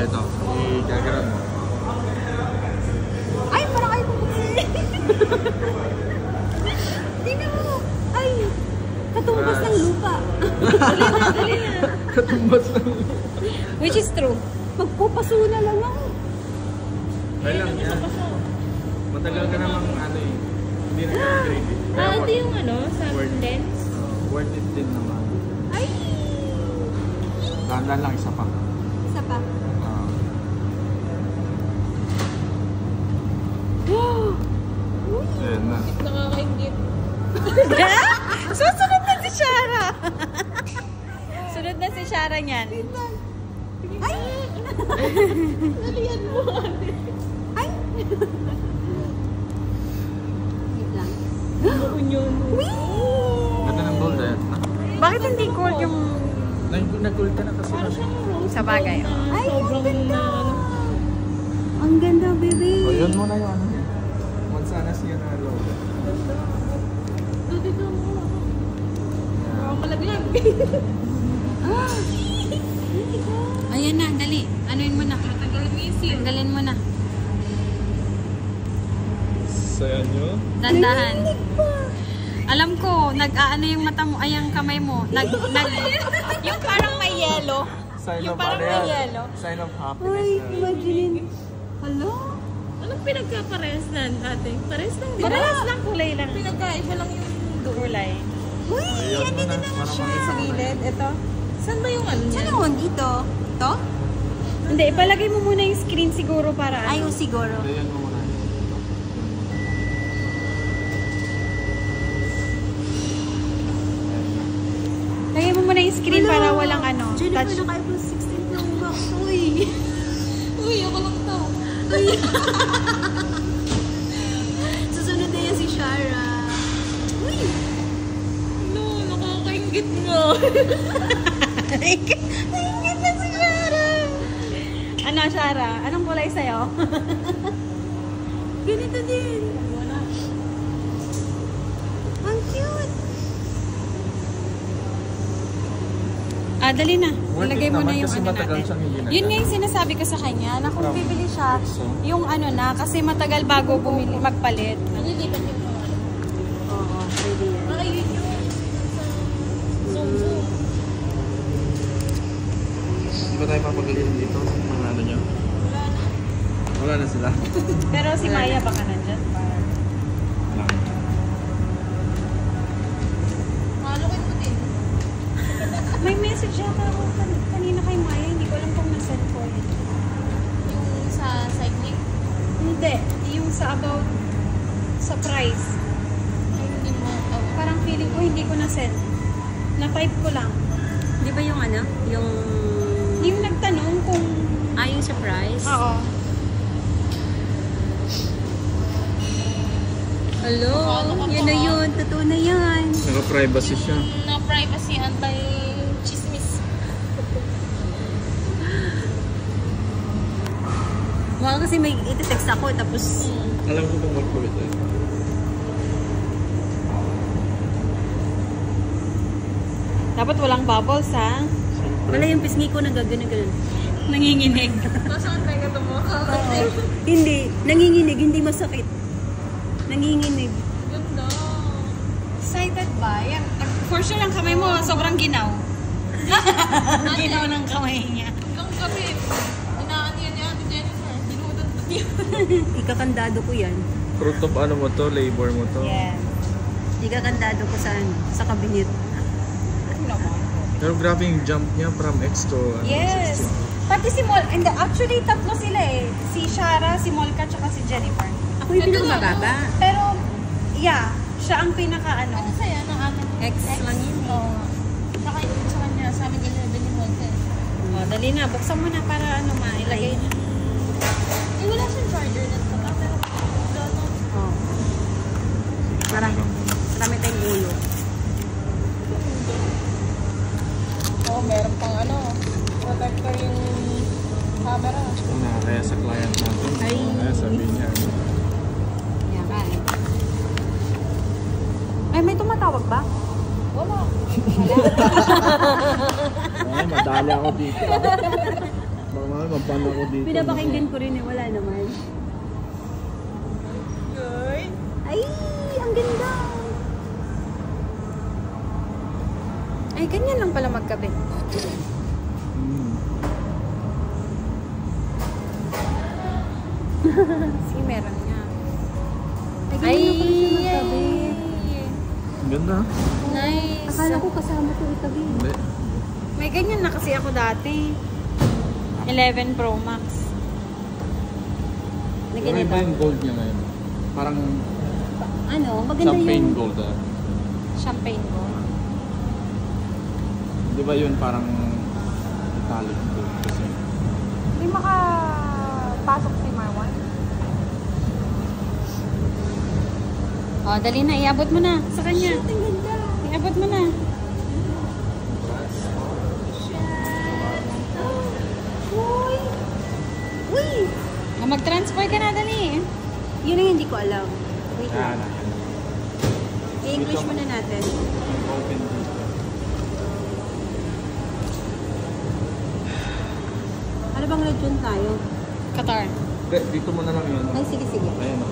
ito. I-gagaran mo. Ay, parang ayaw ko. Tingnan mo. Ay, katumbas ng lupa. Dali na. Katumbas ng lupa. Which is true. Magpupaso na lang ako. Ay lang yan. Matagal ka namang ano eh. Hindi na ka-grade. Ito yung ano, sa lens. Worth it din naman. Ay! Dahan-dahan lang, isa pa. Isa pa. Ayan na. Nakakaingit. Susunod na si Shara. Sunod na si Shara niyan. Ay! Naliyan mo. Ay! Wait lang. Unyon. Ganda ng gold eh. Bakit hindi gold yung... Nag-gold ka na kasi. Sa bagay. Ay, sobrang na ano. ang ganda, baby. O, yun muna yung ano. Mansanas yan na logo. Dito mo. Malaglag. Ayan na, dali. Anuin mo na. Tanggalin mo yung seal. Tanggalin mo na. Saya nyo? Dandahan. Alam ko, nag-aano yung mata mo, ay ang kamay mo. Yung parang may yellow. Sign Yung of parang ano may yan? yellow. Sign of happiness. Ay, imagine. Hello? Anong pinagkapares na ate? Pares lang din. Parehas lang, kulay lang. Pinagkaiba lang yung Kulay. Uy, Ayun mo na. naman Para siya. makita mo na. gilid. Ito. Saan ba yung ano niya? Saan naman dito? To? Hindi, ipalagay mo muna yung screen siguro para ano. Ayaw siguro. Hindi, yan mo muna. Lagay mo muna yung screen para walang ano. Jennifer, Touch. naka-iPhone 16 Pro Max. Uy. Uy, ako lang to. Susunod na yan si Shara. Uy. No, nakakaingit mo. Naingit na si Shara. Ano, Shara? Anong kulay sa'yo? Ganito din. Ang cute. Dali na. Worth Ilagay it mo na naman yung kasi ano matagal natin. siyang hindi na- Yun nga yung sinasabi ko sa kanya na kung From bibili siya, Exo. yung ano na, kasi matagal bago magpalit. Nalilipat yung mga ano. Oo, pwede yan. Ayun yung zoom. Hindi ba tayo papagalitan dito? Mga ano nyo? Wala na sila. Pero si Maya baka nandyan. Wala na. Malukin mo din. May message yata ako kanina kay Maya, hindi ko alam kung na-send ko yun. Yung sa cycling. Hindi, yung sa about sa price. Ay, hindi mo. Oh. Parang feeling ko hindi ko na-send. Na-type ko lang. Di ba yung ano? Yung nagtanong kung... Yung surprise? Oo. Hello, yun na yun. Totoo na yan. Naka-privacy siya. Na privacy anti-chismis. Mukha kasi may iti-text ako tapos... Alam ko kung magkulit eh. Dapat walang bubbles, ha? Wala yung pisngi ko nagagano-ganon. Nanginginig. Nasaan tayo ito mo? Hindi. Nanginginig, hindi masakit. Nanginginig. Ganda. Excited ba? Yan. For sure ang kamay mo sobrang ginaw. Ginaw ng kamay niya. Hanggang gabi. Inaan yan ni Ate Jennifer. Dinudan ko niya. Ikakandado ko yan. Fruit of ano mo to? Labor mo to? Yes. Ikakandado ko sa ano, sa kabinet. Pero grabe yung jump niya from X to ano, Yes. 16. Pati si Mol, and actually tatlo sila eh. Si Shara, si Molka, tsaka si Jennifer. Ako yung pinakamababa. Pero, yeah, siya ang pinaka ano. Ano sa'yo? Ng akin? X lang yun. Oo. Saka yung sa kanya. Sa amin 11 yung Monte. Oh, dali na, buksan mo na para ano mailagay na. Eh, wala siyang charger na ito. Pero, gano'n. Oh. Marami tayong ulo. Oo, meron pang ano. Protector yung camera. Una, kaya sa client natin. Ay. Kaya sabi niya. Yan ka eh. Ay, may tumatawag ba? Wala. Ay, madali ako dito. Baka naman paano ako dito. Pinapakinggan ko rin eh, wala naman. Ay, ang ganda! Ay, ganyan lang pala magkabit. Sige, meron nga. Ay, ganyan lang pala siya magkabit. Ang ganda. Nice. Akala ko kasama ko itabi. Hindi. May ganyan na kasi ako dati. 11 Pro Max. Na Pero iba ganito. yung gold niya ngayon. Parang Ano, maganda champagne yung... gold ah. Champagne gold. Di ba yun parang metallic gold kasi. Hindi makapasok si Marwan. Oh, dali na. Iabot mo na sa kanya. Ang ganda! Iabot mo na. Uy! Uy! Oh, mag-transfer ka na, dali. Yun ang hindi ko alam. Wait Ah, lang. I-English muna natin. open dito. Ano bang region tayo? Qatar. Hindi, dito mo na lang yun. Ay, sige, sige. Ayan o.